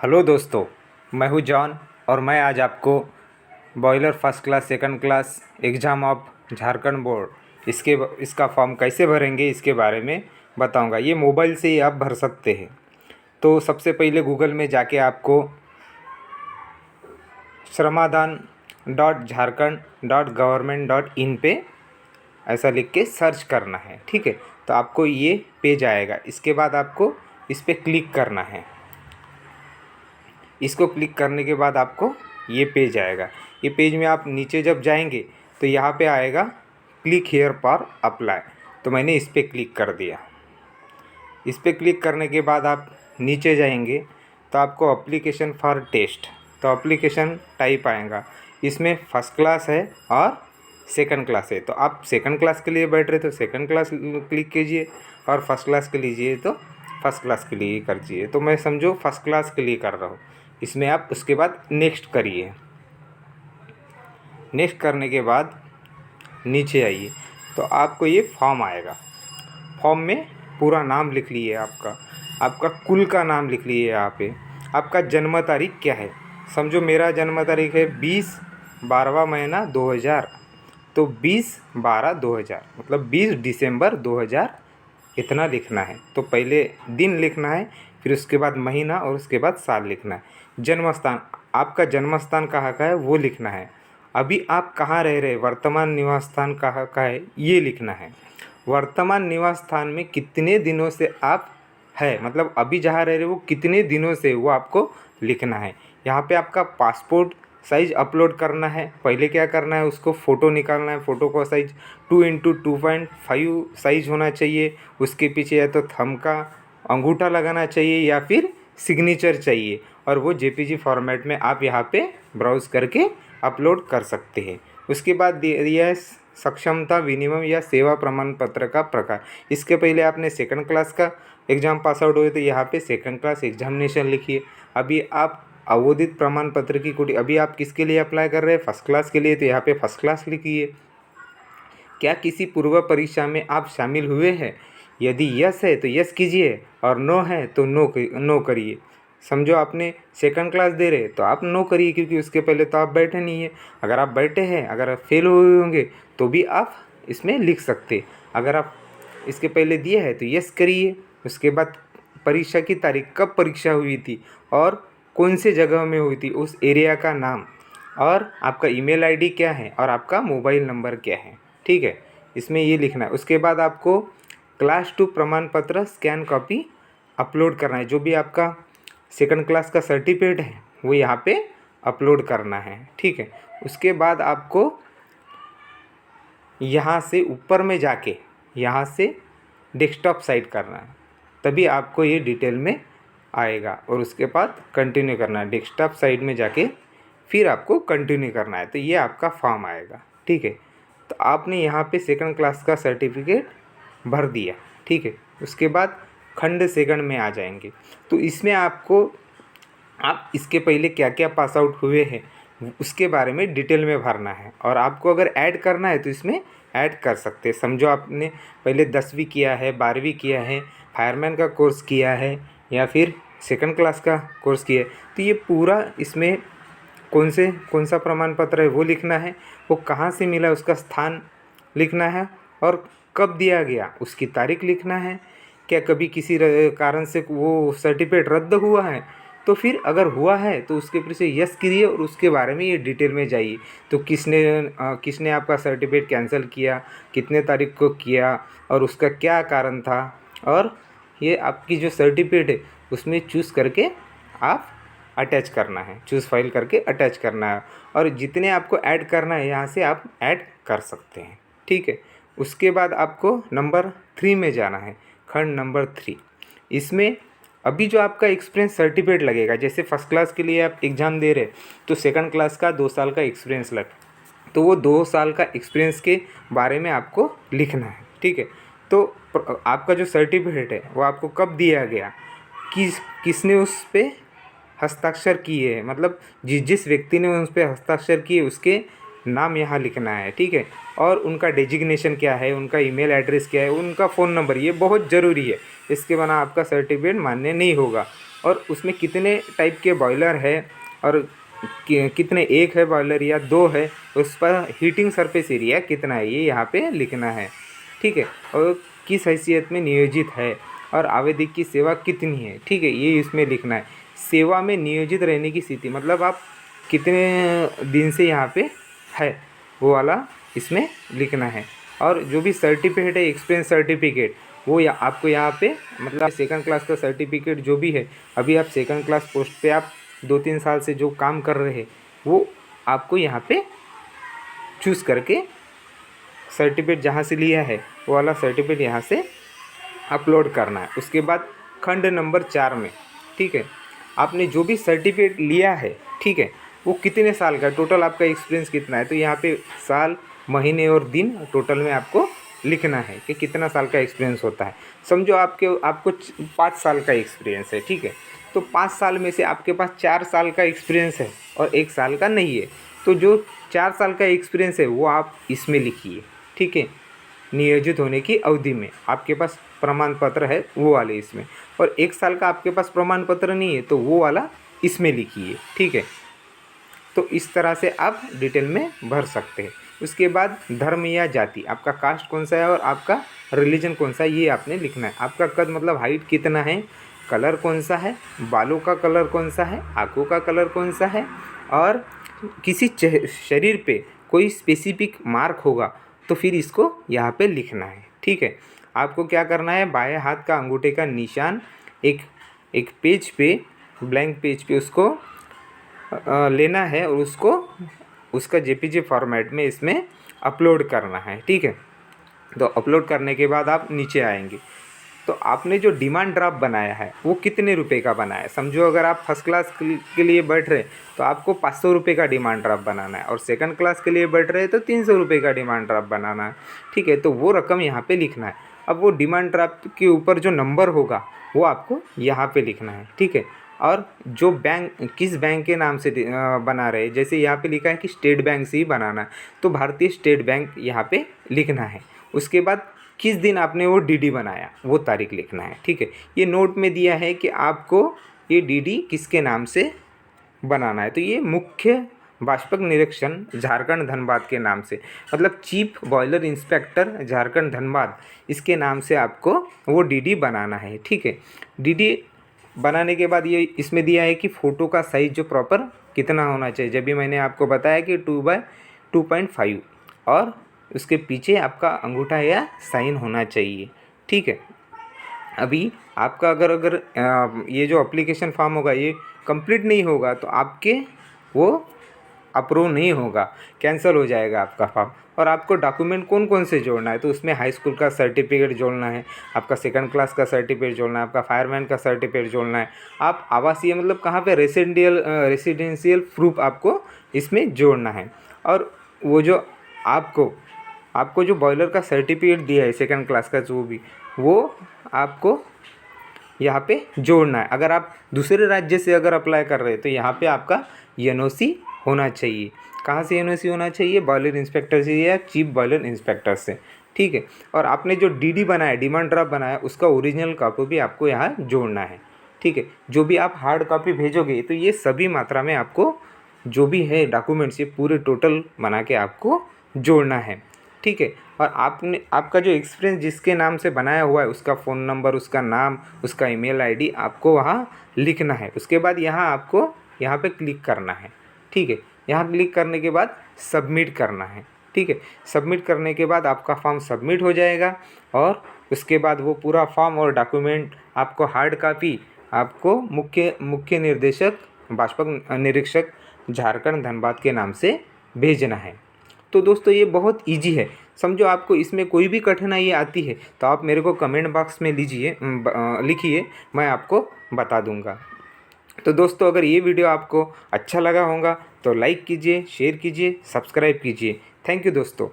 Hello दोस्तों, मैं हूं जॉन और मैं आज आपको boiler first class second class exam of Jharkhand board इसका फॉर्म कैसे भरेंगे इसके बारे में बताऊंगा। ये मोबाइल से ही आप भर सकते हैं। तो सबसे पहले गूगल में जाके आपको श्रमादान.झारखंड.गवर्नमेंट.इन पे ऐसा लिख के सर्च करना है। ठीक है, तो आपको ये पेज आएगा। इसके बाद आपको इस पर क्लिक करना है। इसको क्लिक करने के बाद आपको ये पेज आएगा। ये पेज में आप नीचे जब जाएंगे तो यहाँ पे आएगा क्लिक हेयर फॉर अप्लाई। तो मैंने इस पर क्लिक कर दिया। इस पर क्लिक करने के बाद आप नीचे जाएंगे तो आपको एप्लीकेशन फॉर टेस्ट, तो एप्लीकेशन टाइप आएगा। इसमें फर्स्ट क्लास है और सेकंड क्लास है। तो आप सेकंड क्लास के लिए बैठ रहे तो सेकंड क्लास क्लिक कीजिए और फर्स्ट क्लास के लीजिए तो फर्स्ट क्लास के लिए कर दीजिए। तो मैं समझो फर्स्ट क्लास के लिए कर रहा हूँ। इसमें आप उसके बाद नेक्स्ट करिए। नेक्स्ट करने के बाद नीचे आइए तो आपको ये फॉर्म आएगा। फॉर्म में पूरा नाम लिख लिए, आपका कुल का नाम लिख लिए। यहाँ पे आपका जन्म तारीख क्या है। समझो मेरा जन्म तारीख है 20/12 महीना 2000। तो 20/12/2000 मतलब 20 दिसंबर 2000 इतना लिखना है। तो पहले दिन लिखना है, फिर उसके बाद महीना और उसके बाद साल लिखना है। जन्म स्थान, आपका जन्म स्थान कहाँ का है वो लिखना है। अभी आप कहाँ रह रहे, वर्तमान निवास स्थान कहाँ का है ये लिखना है। वर्तमान निवास स्थान में कितने दिनों से आप है, मतलब अभी जहाँ रह रहे वो कितने दिनों से, वो आपको लिखना है। यहाँ पे आपका पासपोर्ट साइज़ अपलोड करना है। पहले क्या करना है, उसको फ़ोटो निकालना है। फ़ोटो का साइज़ 2x2.5 साइज़ होना चाहिए। उसके पीछे या तो थंब का अंगूठा लगाना चाहिए या फिर सिग्नेचर चाहिए, और वो जेपीजी फॉर्मेट में आप यहाँ पे ब्राउज़ करके अपलोड कर सकते हैं। उसके बाद दिया है सक्षमता विनिमय या सेवा प्रमाण पत्र का प्रकार। इसके पहले आपने सेकंड क्लास का एग्ज़ाम पास आउट हुए तो यहाँ पे सेकंड क्लास एग्जामिनेशन लिखिए। अभी आप अवोदित प्रमाण पत्र की कोटि, अभी आप किसके लिए अप्लाई कर रहे हैं, फर्स्ट क्लास के लिए, तो यहाँ पे फर्स्ट क्लास लिखिए। क्या किसी पूर्व परीक्षा में आप शामिल हुए हैं, यदि यस है तो यस कीजिए और नो है तो नो करिए। समझो आपने सेकंड क्लास दे रहे तो आप नो करिए, क्योंकि उसके पहले तो आप बैठे नहीं हैं। अगर आप बैठे हैं, अगर आप फेल हुए होंगे तो भी आप इसमें लिख सकते। अगर आप इसके पहले दिए हैं तो यस करिए। उसके बाद परीक्षा की तारीख, कब परीक्षा हुई थी और कौन से जगह में हुई थी, उस एरिया का नाम, और आपका ईमेल आईडी क्या है और आपका मोबाइल नंबर क्या है। ठीक है, इसमें ये लिखना है। उसके बाद आपको क्लास 2 प्रमाण पत्र स्कैन कॉपी अपलोड करना है। जो भी आपका सेकंड क्लास का सर्टिफिकेट है वो यहाँ पे अपलोड करना है। ठीक है, उसके बाद आपको यहाँ से ऊपर में जाके यहाँ से डेस्कटॉप साइट करना है, तभी आपको ये डिटेल में आएगा। और उसके बाद कंटिन्यू करना है। डेस्कटॉप साइट में जाके फिर आपको कंटिन्यू करना है, तो ये आपका फॉर्म आएगा। ठीक है, तो आपने यहाँ पे सेकंड क्लास का सर्टिफिकेट भर दिया। ठीक है, उसके बाद खंड सेकंड में आ जाएंगे। तो इसमें आपको, आप इसके पहले क्या क्या पास आउट हुए हैं उसके बारे में डिटेल में भरना है। और आपको अगर ऐड करना है तो इसमें ऐड कर सकते हैं। समझो आपने पहले 10वीं किया है, 12वीं किया है, फायरमैन का कोर्स किया है या फिर सेकंड क्लास का कोर्स किया है, तो ये पूरा इसमें कौन सा प्रमाण पत्र है वो लिखना है, वो कहाँ से मिला उसका स्थान लिखना है, और कब दिया गया उसकी तारीख लिखना है। क्या कभी किसी कारण से वो सर्टिफिकेट रद्द हुआ है, तो फिर अगर हुआ है तो उसके पीछे यस करिए और उसके बारे में ये डिटेल में जाइए। तो किसने आपका सर्टिफिकेट कैंसिल किया, कितने तारीख को किया और उसका क्या कारण था, और ये आपकी जो सर्टिफिकेट है उसमें चूज़ करके आप अटैच करना है, चूज़ फाइल करके अटैच करना है। और जितने आपको ऐड करना है यहाँ से आप ऐड कर सकते हैं। ठीक है, उसके बाद आपको नंबर 3 में जाना है, खंड नंबर 3। इसमें अभी जो आपका एक्सपीरियंस सर्टिफिकेट लगेगा, जैसे फर्स्ट क्लास के लिए आप एग्ज़ाम दे रहे तो सेकंड क्लास का 2 साल का एक्सपीरियंस लग, तो वो 2 साल का एक्सपीरियंस के बारे में आपको लिखना है। ठीक है, तो आपका जो सर्टिफिकेट है वो आपको कब दिया गया, किसने उस पर हस्ताक्षर किए हैं, मतलब जिस व्यक्ति ने उस पर हस्ताक्षर किए उसके नाम यहाँ लिखना है। ठीक है, और उनका डेजिग्नेशन क्या है, उनका ईमेल एड्रेस क्या है, उनका फ़ोन नंबर, ये बहुत ज़रूरी है। इसके बिना आपका सर्टिफिकेट मान्य नहीं होगा। और उसमें कितने टाइप के बॉयलर है और कितने, एक है बॉयलर या दो है, उस पर हीटिंग सरफेस एरिया कितना है ये यहाँ पे लिखना है। ठीक है, और किस हैसियत में नियोजित है और आवेदक की सेवा कितनी है। ठीक है, ये इसमें लिखना है। सेवा में नियोजित रहने की स्थिति मतलब आप कितने दिन से यहाँ पे है वो वाला इसमें लिखना है। और जो भी सर्टिफिकेट है, एक्सपीरियंस सर्टिफिकेट, वो आपको यहाँ पे मतलब सेकंड क्लास का सर्टिफिकेट जो भी है, अभी आप सेकंड क्लास पोस्ट पे आप 2-3 साल से जो काम कर रहे हैं वो आपको यहाँ पे चूज़ करके सर्टिफिकेट जहाँ से लिया है वो वाला सर्टिफिकेट यहाँ से अपलोड करना है। उसके बाद खंड नंबर 4 में, ठीक है, आपने जो भी सर्टिफिकेट लिया है, ठीक है, वो कितने साल का, टोटल आपका एक्सपीरियंस कितना है, तो यहाँ पे साल, महीने और दिन टोटल में आपको लिखना है कि कितना साल का एक्सपीरियंस होता है। समझो आपको 5 साल का एक्सपीरियंस है, ठीक है, तो 5 साल में से आपके पास 4 साल का एक्सपीरियंस है और 1 साल का नहीं है, तो जो 4 साल का एक्सपीरियंस है वो आप इसमें लिखिए। ठीक है, नियोजित होने की अवधि में आपके पास प्रमाण पत्र है वो वाले इसमें, और 1 साल का आपके पास प्रमाण पत्र नहीं है तो वो वाला इसमें लिखिए। ठीक है, तो इस तरह से आप डिटेल में भर सकते हैं। उसके बाद धर्म या जाति, आपका कास्ट कौन सा है और आपका रिलीजन कौन सा है ये आपने लिखना है। आपका कद मतलब हाइट कितना है, कलर कौन सा है, बालों का कलर कौन सा है, आँखों का कलर कौन सा है, और किसी शरीर पे कोई स्पेसिफिक मार्क होगा तो फिर इसको यहाँ पे लिखना है। ठीक है, आपको क्या करना है, बाएं हाथ का अंगूठे का निशान एक पेज पे, ब्लैंक पेज पे उसको लेना है और उसको उसका जेपीजी फॉर्मेट में इसमें अपलोड करना है। ठीक है, तो अपलोड करने के बाद आप नीचे आएंगे तो आपने जो डिमांड ड्राफ्ट बनाया है वो कितने रुपए का बनाया है। समझो अगर आप फर्स्ट क्लास के लिए बैठ रहे तो आपको 500 रुपये का डिमांड ड्राफ्ट बनाना है, और सेकंड क्लास के लिए बैठ रहे तो 300 रुपये का डिमांड ड्राफ्ट बनाना है। ठीक है, तो वो रकम यहाँ पे लिखना है। अब वो डिमांड ड्राफ्ट के ऊपर जो नंबर होगा वो आपको यहाँ पे लिखना है। ठीक है, और जो बैंक किस बैंक के नाम से बना रहे, जैसे यहाँ पे लिखा है कि स्टेट बैंक से ही बनाना है तो भारतीय स्टेट बैंक यहाँ पे लिखना है। उसके बाद किस दिन आपने वो डीडी बनाया वो तारीख लिखना है। ठीक है, ये नोट में दिया है कि आपको ये डीडी किसके नाम से बनाना है, तो ये मुख्य बाष्पक निरीक्षण झारखंड धनबाद के नाम से, मतलब chief boiler inspector Jharkhand Dhanbad, इसके नाम से आपको वो डीडी बनाना है। ठीक है, डीडी बनाने के बाद ये इसमें दिया है कि फ़ोटो का साइज़ जो प्रॉपर कितना होना चाहिए, जब भी मैंने आपको बताया कि 2/2.5, और उसके पीछे आपका अंगूठा या साइन होना चाहिए। ठीक है, अभी आपका अगर ये जो एप्लीकेशन फॉर्म होगा ये कंप्लीट नहीं होगा तो आपके वो अप्रूव नहीं होगा, कैंसिल हो जाएगा आपका फॉर्म। और आपको डॉक्यूमेंट कौन कौन से जोड़ना है, तो उसमें हाई स्कूल का सर्टिफिकेट जोड़ना है, आपका सेकंड क्लास का सर्टिफिकेट जोड़ना है, आपका फायरमैन का सर्टिफिकेट जोड़ना है, आप आवासीय मतलब कहाँ पे रेसिडेंशियल प्रूफ आपको इसमें जोड़ना है, और वो जो आपको जो बॉयलर का सर्टिफिकेट दिया है सेकंड क्लास का जो भी, वो आपको यहाँ पे जोड़ना है। अगर आप दूसरे राज्य से अगर अप्लाई कर रहे हैं तो यहाँ पे आपका एनओसी होना चाहिए। कहाँ से एनओसी होना चाहिए, बॉयलर इंस्पेक्टर से या चीफ बॉयलर इंस्पेक्टर से। ठीक है, और आपने जो डीडी बनाया, डिमांड ड्राफ्ट बनाया, उसका ओरिजिनल कॉपी भी आपको यहाँ जोड़ना है। ठीक है, जो भी आप हार्ड कॉपी भेजोगे तो ये सभी मात्रा में आपको जो भी है डॉक्यूमेंट्स ये पूरे टोटल बना के आपको जोड़ना है। ठीक है, और आपका जो एक्सपीरियंस जिसके नाम से बनाया हुआ है उसका फ़ोन नंबर, उसका नाम, उसका ईमेल आईडी आपको वहाँ लिखना है। उसके बाद यहाँ आपको यहाँ पे क्लिक करना है। ठीक है, यहाँ क्लिक करने के बाद सबमिट करना है। ठीक है, सबमिट करने के बाद आपका फॉर्म सबमिट हो जाएगा, और उसके बाद वो पूरा फॉर्म और डॉक्यूमेंट आपको हार्ड कॉपी आपको मुख्य निर्देशक बाष्पक निरीक्षक झारखंड धनबाद के नाम से भेजना है। तो दोस्तों ये बहुत इजी है। समझो आपको इसमें कोई भी कठिनाई आती है तो आप मेरे को कमेंट बॉक्स में लिखिए, मैं आपको बता दूंगा। तो दोस्तों अगर ये वीडियो आपको अच्छा लगा होगा तो लाइक कीजिए, शेयर कीजिए, सब्सक्राइब कीजिए। थैंक यू दोस्तों।